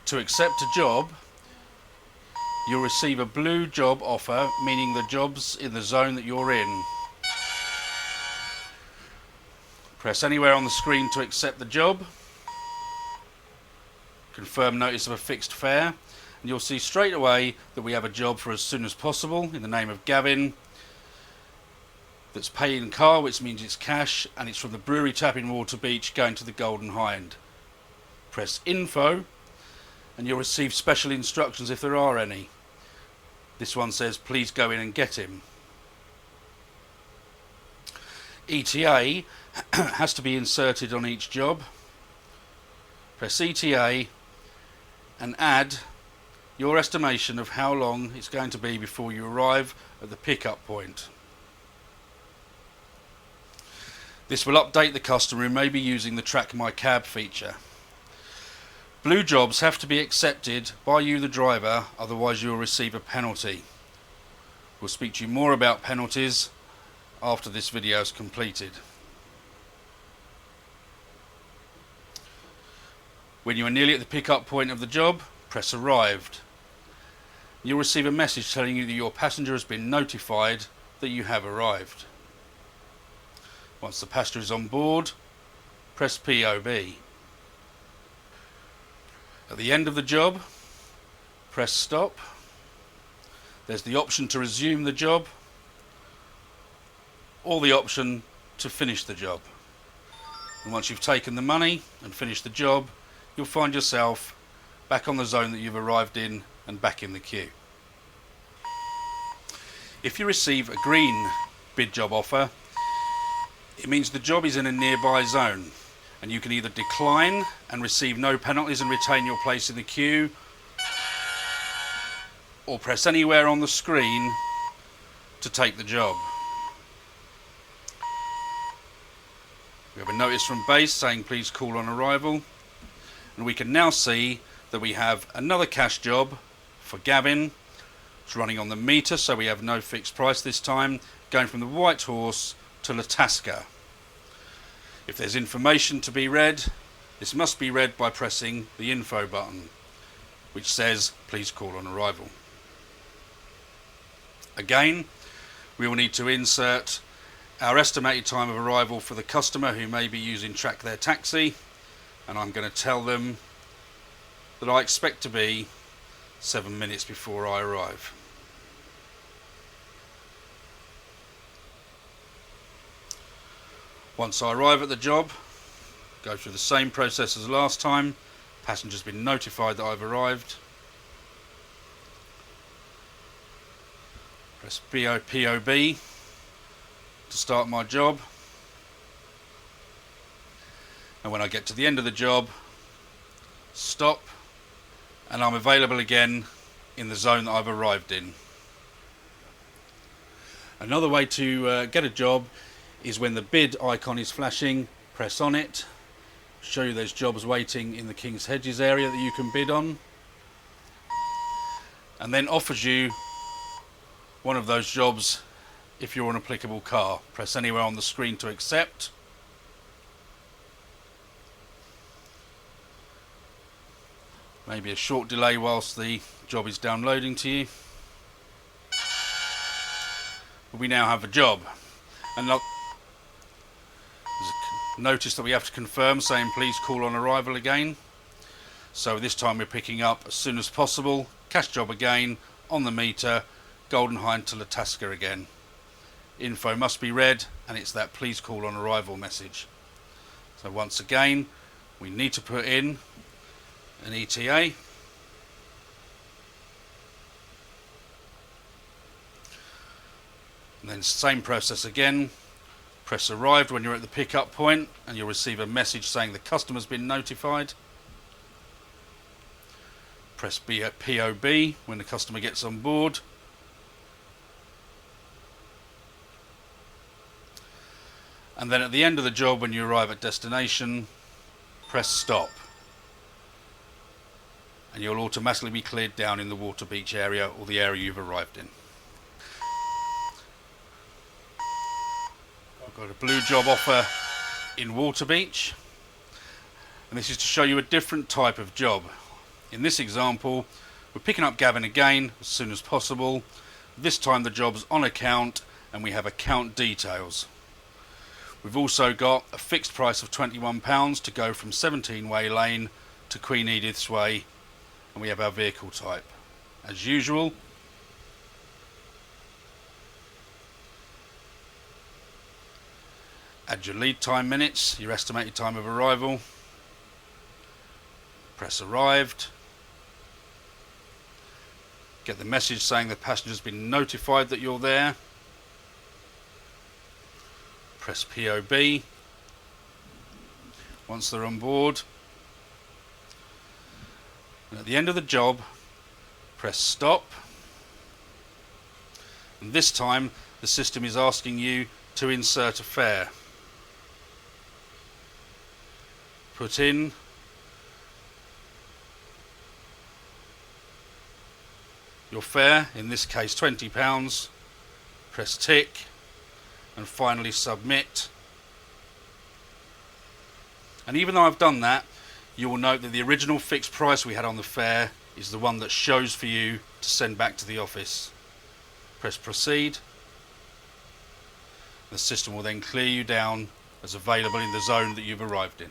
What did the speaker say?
To accept a job, you'll receive a blue job offer, meaning the job's in the zone that you're in. Press anywhere on the screen to accept the job. Confirm notice of a fixed fare, and you'll see straight away that we have a job for as soon as possible in the name of Gavin. That's pay in car, which means it's cash, and it's from the brewery tap in Waterbeach going to the Golden Hind. Press info and you'll receive special instructions if there are any. This one says please go in and get him. ETA has to be inserted on each job. Press ETA and add your estimation of how long it's going to be before you arrive at the pickup point. This will update the customer who may be using the Track My Cab feature. Blue jobs have to be accepted by you, the driver, otherwise you will receive a penalty. We'll speak to you more about penalties after this video is completed. When you are nearly at the pickup point of the job, press arrived. You'll receive a message telling you that your passenger has been notified that you have arrived. Once the passenger is on board, press POB. At the end of the job, press stop. There's the option to resume the job or the option to finish the job. And once you've taken the money and finished the job, you'll find yourself back on the zone that you've arrived in and back in the queue. If you receive a green bid job offer, it means the job is in a nearby zone, and you can either decline and receive no penalties and retain your place in the queue, or press anywhere on the screen to take the job. We have a notice from base saying please call on arrival, and we can now see that we have another cash job for Gavin. It's running on the meter, so we have no fixed price this time, going from the White Horse to Lataska. If there's information to be read, this must be read by pressing the info button, which says please call on arrival. Again, we will need to insert our estimated time of arrival for the customer who may be using Track Their Taxi, and I'm going to tell them that I expect to be 7 minutes before I arrive. Once I arrive at the job, go through the same process as last time. Passenger's been notified that I've arrived. Press POB to start my job. And when I get to the end of the job, stop, and I'm available again in the zone that I've arrived in. Another way to get a job is when the bid icon is flashing, press on it, show you those jobs waiting in the King's Hedges area that you can bid on, and then offers you one of those jobs if you're an applicable car. Press anywhere on the screen to accept. Maybe a short delay whilst the job is downloading to you. But we now have a job. And there's a notice that we have to confirm saying please call on arrival again. So this time we're picking up as soon as possible. Cash job again, on the meter, Golden Hind to Lataska again. Info must be read, and it's that please call on arrival message. So once again, we need to put in an ETA. And then same process again. Press arrived when you're at the pickup point, and you'll receive a message saying the customer's been notified. Press POB when the customer gets on board. And then at the end of the job, when you arrive at destination, press stop. And you'll automatically be cleared down in the Waterbeach area or the area you've arrived in. I've got a blue job offer in Waterbeach, and this is to show you a different type of job. In this example, we're picking up Gavin again as soon as possible. This time the job's on account and we have account details. We've also got a fixed price of £21 to go from 17 Way Lane to Queen Edith's Way, and we have our vehicle type. As usual, add your lead time minutes, your estimated time of arrival, press arrived, get the message saying the passenger's been notified that you're there, press POB once they're on board, and at the end of the job press stop, and this time the system is asking you to insert a fare. Put in your fare, in this case £20, press tick and finally submit. And even though I've done that, you will note that the original fixed price we had on the fare is the one that shows for you to send back to the office. Press proceed. The system will then clear you down as available in the zone that you've arrived in.